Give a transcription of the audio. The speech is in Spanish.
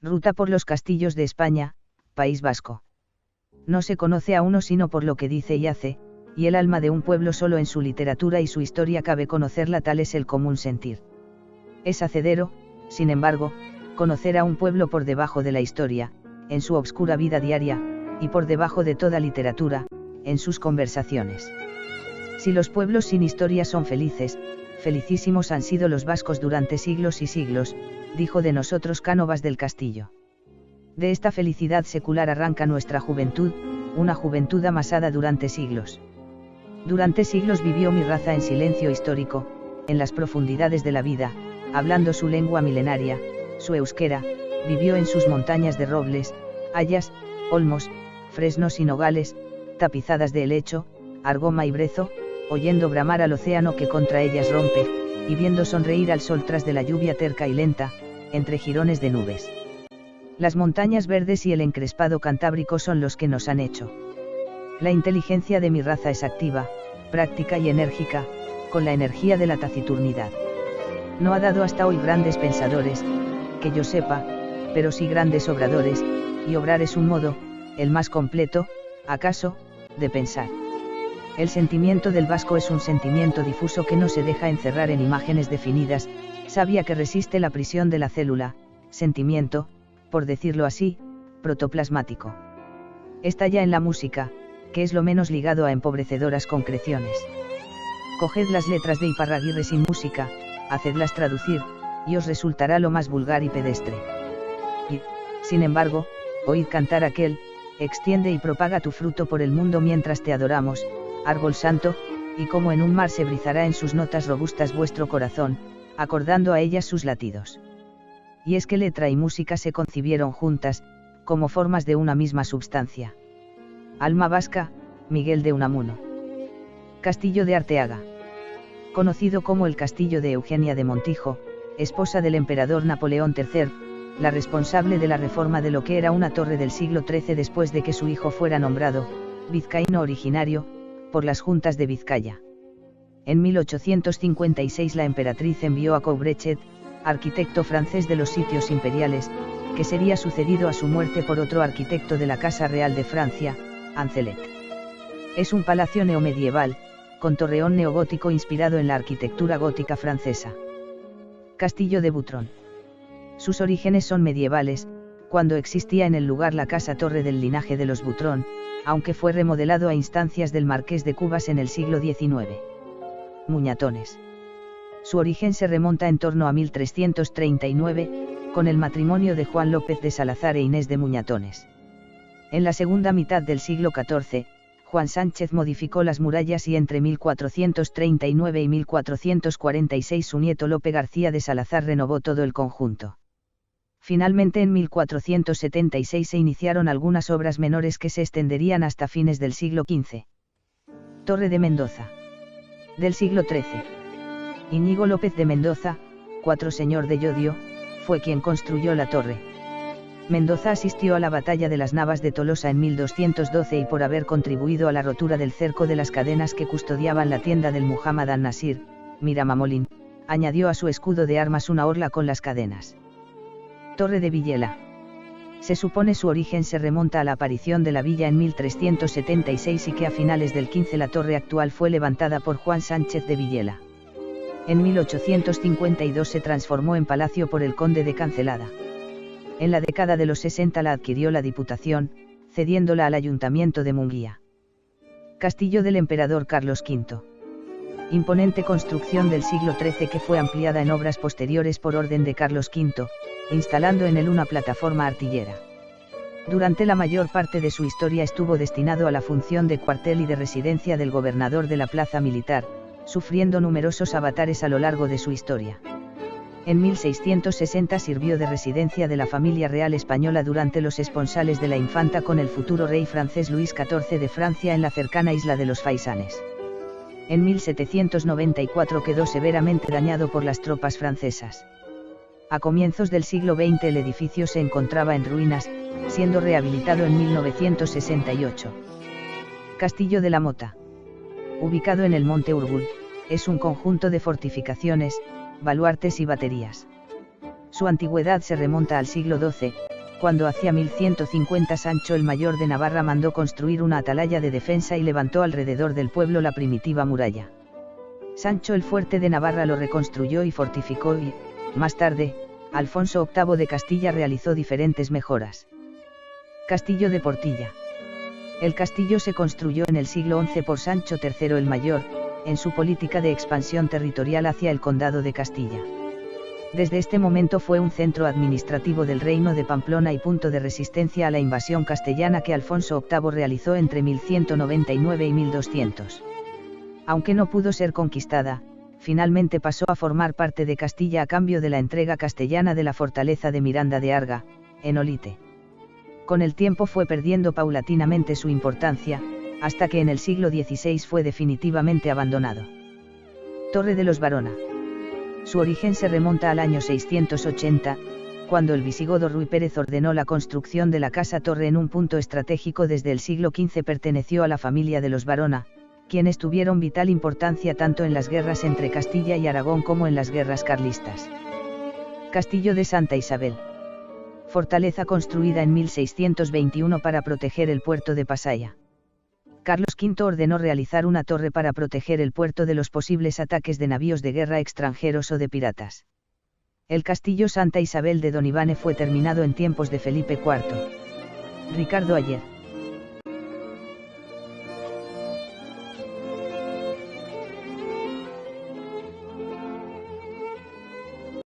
Ruta por los castillos de España, País Vasco. No se conoce a uno sino por lo que dice y hace, y el alma de un pueblo solo en su literatura y su historia cabe conocerla, tal es el común sentir. Es hacedero, sin embargo, conocer a un pueblo por debajo de la historia, en su obscura vida diaria, y por debajo de toda literatura, en sus conversaciones. Si los pueblos sin historia son felices, felicísimos han sido los vascos durante siglos y siglos, dijo de nosotros Cánovas del Castillo. De esta felicidad secular arranca nuestra juventud, una juventud amasada durante siglos. Durante siglos vivió mi raza en silencio histórico, en las profundidades de la vida, hablando su lengua milenaria, su euskera, vivió en sus montañas de robles, hayas, olmos, fresnos y nogales, tapizadas de helecho, argoma y brezo, oyendo bramar al océano que contra ellas rompe, y viendo sonreír al sol tras de la lluvia terca y lenta, entre jirones de nubes. Las montañas verdes y el encrespado Cantábrico son los que nos han hecho. La inteligencia de mi raza es activa, práctica y enérgica, con la energía de la taciturnidad. No ha dado hasta hoy grandes pensadores, que yo sepa, pero sí grandes obradores, y obrar es un modo, el más completo, acaso, de pensar. El sentimiento del vasco es un sentimiento difuso que no se deja encerrar en imágenes definidas, savia que resiste la prisión de la célula, sentimiento, por decirlo así, protoplasmático. Está ya en la música, que es lo menos ligado a empobrecedoras concreciones. Coged las letras de Iparraguirre sin música, hacedlas traducir, y os resultará lo más vulgar y pedestre. Y, sin embargo, oíd cantar aquel, extiende y propaga tu fruto por el mundo mientras te adoramos, árbol santo, y como en un mar se brizará en sus notas robustas vuestro corazón, acordando a ellas sus latidos. Y es que letra y música se concibieron juntas, como formas de una misma substancia. Alma vasca, Miguel de Unamuno. Castillo de Arteaga. Conocido como el Castillo de Eugenia de Montijo, esposa del emperador Napoleón III, la responsable de la reforma de lo que era una torre del siglo XIII después de que su hijo fuera nombrado, vizcaíno originario, por las juntas de Vizcaya. En 1856 la emperatriz envió a Coubrechet, arquitecto francés de los sitios imperiales, que sería sucedido a su muerte por otro arquitecto de la Casa Real de Francia, Ancelet. Es un palacio neomedieval, con torreón neogótico inspirado en la arquitectura gótica francesa. Castillo de Butrón. Sus orígenes son medievales, cuando existía en el lugar la casa-torre del linaje de los Butrón, aunque fue remodelado a instancias del Marqués de Cubas en el siglo XIX. Muñatones. Su origen se remonta en torno a 1339, con el matrimonio de Juan López de Salazar e Inés de Muñatones. En la segunda mitad del siglo XIV, Juan Sánchez modificó las murallas y entre 1439 y 1446 su nieto Lope García de Salazar renovó todo el conjunto. Finalmente en 1476 se iniciaron algunas obras menores que se extenderían hasta fines del siglo XV. Torre de Mendoza. Del siglo XIII. Íñigo López de Mendoza, señor de Llodio, fue quien construyó la torre. Mendoza asistió a la batalla de las Navas de Tolosa en 1212 y por haber contribuido a la rotura del cerco de las cadenas que custodiaban la tienda del Muhammad an-Nasir, Miramamolín, añadió a su escudo de armas una orla con las cadenas. Torre de Villela. Se supone su origen se remonta a la aparición de la villa en 1376 y que a finales del XV la torre actual fue levantada por Juan Sánchez de Villela. En 1852 se transformó en palacio por el conde de Cancelada. En la década de los 60 la adquirió la Diputación, cediéndola al Ayuntamiento de Munguía. Castillo del Emperador Carlos V. Imponente construcción del siglo XIII que fue ampliada en obras posteriores por orden de Carlos V, instalando en él una plataforma artillera. Durante la mayor parte de su historia estuvo destinado a la función de cuartel y de residencia del gobernador de la plaza militar, sufriendo numerosos avatares a lo largo de su historia. En 1660 sirvió de residencia de la familia real española durante los esponsales de la infanta con el futuro rey francés Luis XIV de Francia en la cercana isla de los Faisanes. En 1794 quedó severamente dañado por las tropas francesas. A comienzos del siglo XX el edificio se encontraba en ruinas, siendo rehabilitado en 1968. Castillo de la Mota. Ubicado en el Monte Urgul, es un conjunto de fortificaciones, baluartes y baterías. Su antigüedad se remonta al siglo XII, cuando hacia 1150 Sancho el Mayor de Navarra mandó construir una atalaya de defensa y levantó alrededor del pueblo la primitiva muralla. Sancho el Fuerte de Navarra lo reconstruyó y fortificó y, más tarde, Alfonso VIII de Castilla realizó diferentes mejoras. Castillo de Portilla. El castillo se construyó en el siglo XI por Sancho III el Mayor, en su política de expansión territorial hacia el condado de Castilla. Desde este momento fue un centro administrativo del reino de Pamplona y punto de resistencia a la invasión castellana que Alfonso VIII realizó entre 1199 y 1200. Aunque no pudo ser conquistada, finalmente pasó a formar parte de Castilla a cambio de la entrega castellana de la fortaleza de Miranda de Arga, en Olite. Con el tiempo fue perdiendo paulatinamente su importancia, hasta que en el siglo XVI fue definitivamente abandonado. Torre de los Barona. Su origen se remonta al año 680, cuando el visigodo Rui Pérez ordenó la construcción de la Casa Torre en un punto estratégico. Desde el siglo XV perteneció a la familia de los Barona, quienes tuvieron vital importancia tanto en las guerras entre Castilla y Aragón como en las guerras carlistas. Castillo de Santa Isabel. Fortaleza construida en 1621 para proteger el puerto de Pasaia. Carlos V ordenó realizar una torre para proteger el puerto de los posibles ataques de navíos de guerra extranjeros o de piratas. El castillo Santa Isabel de Don Ivane fue terminado en tiempos de Felipe IV. Ricardo Ayer.